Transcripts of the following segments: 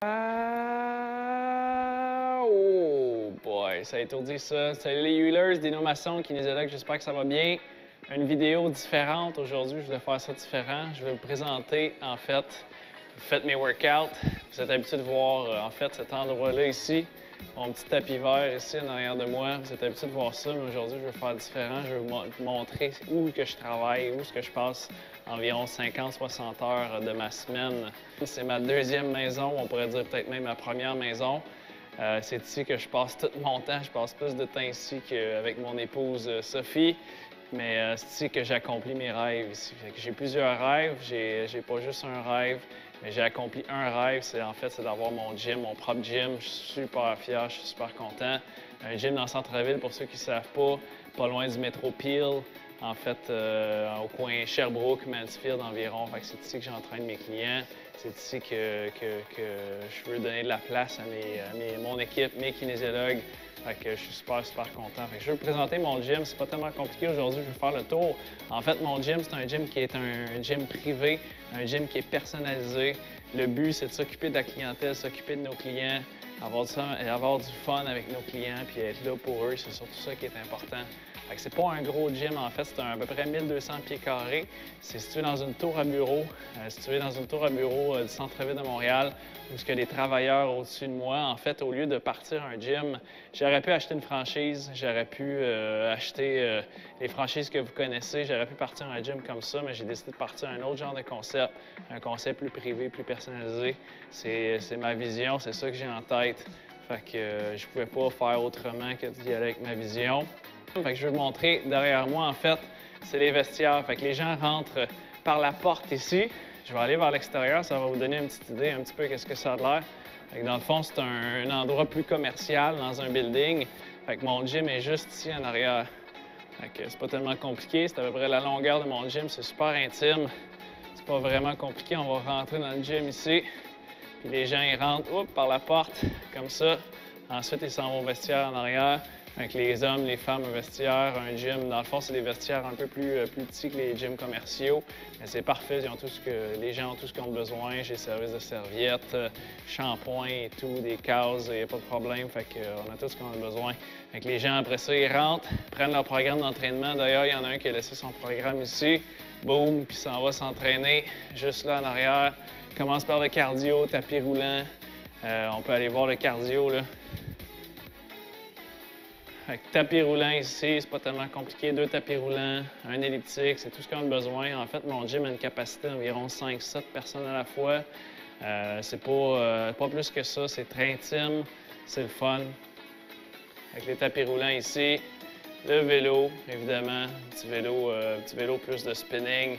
Oh boy, ça a étourdi ça. Salut les Healers, Dino Masson, kinésiologue, j'espère que ça va bien. Une vidéo différente aujourd'hui, je voulais faire ça différent. Je vais vous présenter, en fait, vous faites mes workouts. Vous êtes habitué de voir, en fait, cet endroit-là ici, mon petit tapis vert ici en arrière de moi. Vous êtes habitué de voir ça, mais aujourd'hui, je vais faire différent. Je vais vous montrer où que je travaille, où est-ce que je passe environ 50-60 heures de ma semaine. C'est ma deuxième maison, on pourrait dire peut-être même ma première maison. C'est ici que je passe tout mon temps. Je passe plus de temps ici qu'avec mon épouse Sophie. Mais c'est ici que j'accomplis mes rêves ici. J'ai plusieurs rêves. J'ai pas juste un rêve, mais j'ai accompli un rêve. C'est d'avoir mon gym, mon propre gym. Je suis super fier, je suis super content. Un gym dans le centre-ville, pour ceux qui ne savent pas loin du métro Peel. En fait, au coin Sherbrooke, Mansfield environ. C'est ici que j'entraîne mes clients. C'est ici que je veux donner de la place à mon équipe, mes kinésiologues. Je suis super content. Je veux vous présenter mon gym. C'est pas tellement compliqué aujourd'hui, je vais faire le tour. En fait, mon gym, c'est un gym qui est un gym privé, un gym qui est personnalisé. Le but, c'est de s'occuper de la clientèle, s'occuper de nos clients, avoir du fun avec nos clients, puis être là pour eux. C'est surtout ça qui est important. C'est pas un gros gym, en fait, c'est à peu près 1200 pieds carrés. C'est situé dans une tour à bureau, du centre-ville de Montréal, où il y a des travailleurs au-dessus de moi. En fait, au lieu de partir un gym, j'aurais pu acheter une franchise, j'aurais pu acheter les franchises que vous connaissez, j'aurais pu partir un gym comme ça, mais j'ai décidé de partir un autre genre de concept, un concept plus privé, plus personnalisé. C'est ma vision, c'est ça que j'ai en tête. Je pouvais pas faire autrement que d'y aller avec ma vision. Je vais vous montrer derrière moi, en fait, c'est les vestiaires. Les gens rentrent par la porte ici. Je vais aller vers l'extérieur, ça va vous donner une petite idée un petit peu qu'est-ce que ça a l'air. Dans le fond, c'est un endroit plus commercial dans un building. Mon gym est juste ici en arrière. C'est pas tellement compliqué, c'est à peu près la longueur de mon gym, c'est super intime. C'est pas vraiment compliqué, on va rentrer dans le gym ici. Puis les gens, ils rentrent par la porte, comme ça. Ensuite, ils s'en vont au vestiaire en arrière. Les hommes, les femmes, un vestiaire, un gym. Dans le fond, c'est des vestiaires un peu plus petits que les gyms commerciaux. Mais c'est parfait, les gens ont tout ce qu'ils ont besoin. J'ai service de serviettes, shampoing et tout, des cases, il n'y a pas de problème. On a tout ce qu'on a besoin. Les gens, après ça, ils rentrent, prennent leur programme d'entraînement. D'ailleurs, il y en a un qui a laissé son programme ici. Boum, puis s'en va s'entraîner juste là en arrière. Commence par le cardio, tapis roulant. On peut aller voir le cardio, là. Tapis roulant ici, c'est pas tellement compliqué. 2 tapis roulants, un elliptique, c'est tout ce qu'on a besoin. En fait, mon gym a une capacité d'environ 5-7 personnes à la fois. C'est pas plus que ça, c'est très intime, c'est le fun. Avec les tapis roulants ici, le vélo, évidemment, petit vélo plus de spinning.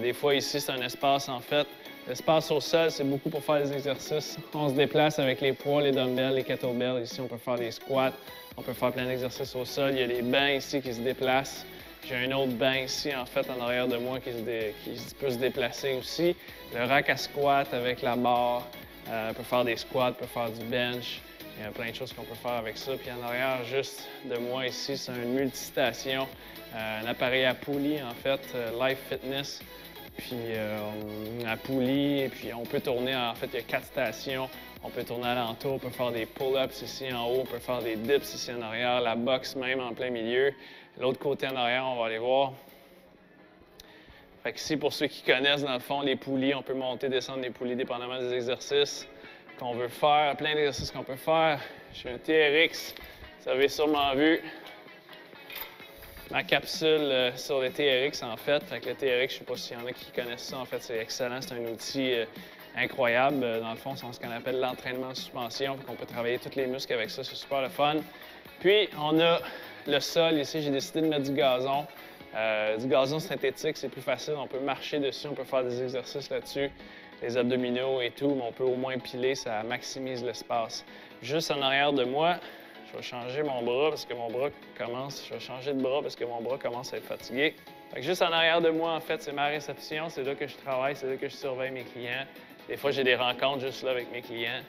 Des fois ici, c'est un espace, en fait. L'espace au sol, c'est beaucoup pour faire des exercices. On se déplace avec les poids, les dumbbells, les kettlebells. Ici, on peut faire des squats. On peut faire plein d'exercices au sol. Il y a les bancs ici qui se déplacent. J'ai un autre banc ici, en fait, en arrière de moi qui peut se déplacer aussi. Le rack à squat avec la barre. On peut faire des squats, on peut faire du bench. Il y a plein de choses qu'on peut faire avec ça. Puis en arrière, juste de moi ici, c'est une multistation. Un appareil à poulie, en fait, Life Fitness. Puis à poulie, et puis on peut tourner, en fait, il y a 4 stations. On peut tourner alentour, on peut faire des pull-ups ici en haut, on peut faire des dips ici en arrière, la boxe même en plein milieu. L'autre côté en arrière, on va aller voir. Ici, pour ceux qui connaissent, dans le fond, les poulies, on peut monter, descendre les poulies dépendamment des exercices qu'on veut faire, plein d'exercices qu'on peut faire. J'ai un TRX, vous avez sûrement vu ma capsule sur le TRX, en fait. Le TRX, je ne sais pas s'il y en a qui connaissent ça, en fait, c'est excellent, c'est un outil incroyable. Dans le fond, c'est ce qu'on appelle l'entraînement de suspension, on peut travailler tous les muscles avec ça, c'est super le fun. Puis, on a le sol ici, j'ai décidé de mettre du gazon. Du gazon synthétique, c'est plus facile, on peut marcher dessus, on peut faire des exercices là-dessus, les abdominaux et tout, mais on peut au moins piler, ça maximise l'espace. Juste en arrière de moi, je vais changer mon bras parce que mon bras commence, je vais changer de bras parce que mon bras commence à être fatigué. Juste en arrière de moi, en fait, c'est ma réception, c'est là que je travaille, c'est là que je surveille mes clients. Des fois, j'ai des rencontres juste là avec mes clients.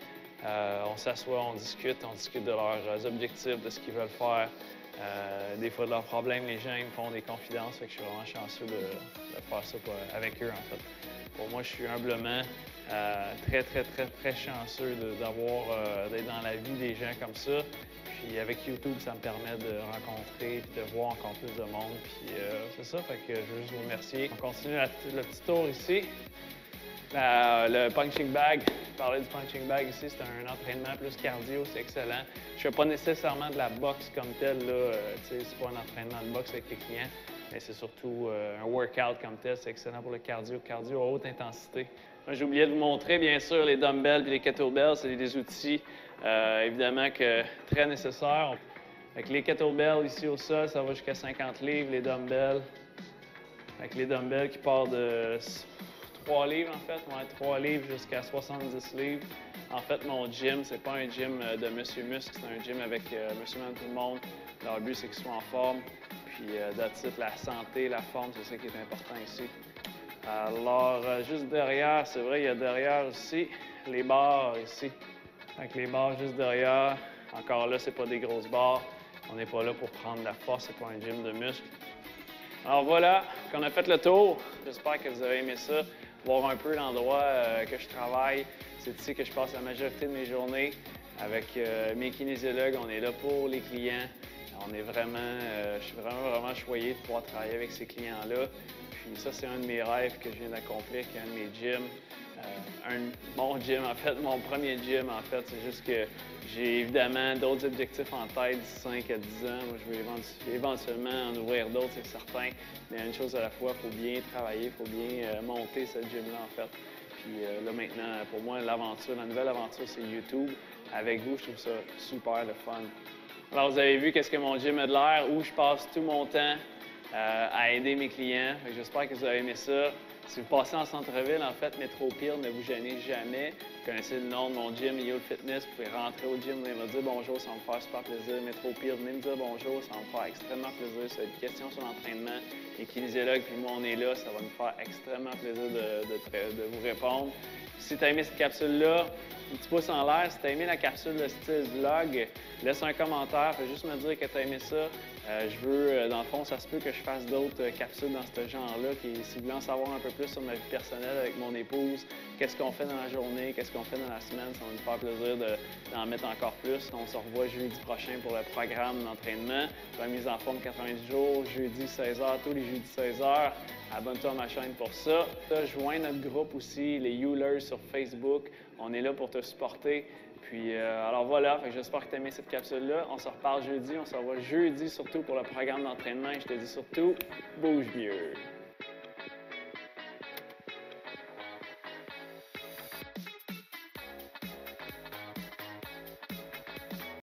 On s'assoit, on discute de leurs objectifs, de ce qu'ils veulent faire. Des fois, de leurs problèmes, les gens ils me font des confidences, je suis vraiment chanceux de faire ça avec eux, en fait. Pour moi, je suis humblement Très, très, très, très chanceux d'être dans la vie des gens comme ça. Puis avec YouTube, ça me permet de rencontrer et de voir encore plus de monde. Puis c'est ça, fait que je veux juste vous remercier. On continue le petit tour ici. Le punching bag, parler du punching bag ici, c'est un entraînement plus cardio, c'est excellent. Je fais pas nécessairement de la boxe comme telle, c'est pas un entraînement de boxe avec les clients, mais c'est surtout un workout comme tel, c'est excellent pour le cardio, cardio à haute intensité. J'ai oublié de vous montrer, bien sûr, les dumbbells et les kettlebells, c'est des outils évidemment très nécessaires. Avec les kettlebells ici au sol, ça va jusqu'à 50 livres, les dumbbells. Avec les dumbbells qui partent de 3 livres, en fait, 3 livres jusqu'à 70 livres. En fait, mon gym, c'est pas un gym de monsieur muscle, c'est un gym avec monsieur même tout le monde. Leur but, c'est qu'ils soient en forme. Puis, that's it, la santé, la forme, c'est ça qui est important ici. Alors, juste derrière, c'est vrai, il y a derrière aussi les barres ici. Avec les barres juste derrière, encore là, c'est pas des grosses barres. On n'est pas là pour prendre de la force, c'est pas un gym de muscles. Alors voilà, qu'on a fait le tour. J'espère que vous avez aimé ça. Voir un peu l'endroit que je travaille. C'est ici que je passe la majorité de mes journées. Avec mes kinésiologues, on est là pour les clients. On est vraiment, je suis vraiment choyé de pouvoir travailler avec ces clients-là. Puis ça, c'est un de mes rêves que je viens d'accomplir, qui est un de mes gyms. Mon gym, en fait, mon premier gym, en fait, c'est juste que j'ai évidemment d'autres objectifs en tête d'ici 5 à 10 ans. Moi, je veux éventuellement en ouvrir d'autres, c'est certain. Mais une chose à la fois, il faut bien travailler, il faut bien monter ce gym-là, en fait. Puis là, maintenant, pour moi, l'aventure, la nouvelle aventure, c'est YouTube. Avec vous, je trouve ça super le fun. Alors, vous avez vu qu'est-ce que mon gym a de l'air, où je passe tout mon temps à aider mes clients. J'espère que vous avez aimé ça. Si vous passez en centre-ville, en fait, Métropile, ne vous gênez jamais. Vous connaissez le nom de mon gym, Yo Fitness. Vous pouvez rentrer au gym, venir me dire bonjour, ça va me faire super plaisir. Métropile, venez me dire bonjour, ça va me faire extrêmement plaisir. Si vous avez des questions sur l'entraînement, les kinésiologues, puis moi, on est là, ça va me faire extrêmement plaisir de vous répondre. Si tu as aimé cette capsule-là, un petit pouce en l'air. Si tu as aimé la capsule de style vlog, laisse un commentaire. Fais juste me dire que tu as aimé ça. Je veux, dans le fond, ça se peut que je fasse d'autres capsules dans ce genre-là. Si vous voulez en savoir un peu plus sur ma vie personnelle avec mon épouse, qu'est-ce qu'on fait dans la journée, qu'est-ce qu'on fait dans la semaine, ça va me faire plaisir d'en mettre encore plus. On se revoit jeudi prochain pour le programme d'entraînement. Remise en forme 90 jours, jeudi 16h, tous les jeudis 16h. Abonne-toi à ma chaîne pour ça. Joins notre groupe aussi, les Youlers sur Facebook. On est là pour te supporter. Puis, alors voilà, j'espère que tu as aimé cette capsule-là. On se reparle jeudi. On se revoit jeudi surtout pour le programme d'entraînement. Et je te dis surtout, bouge mieux.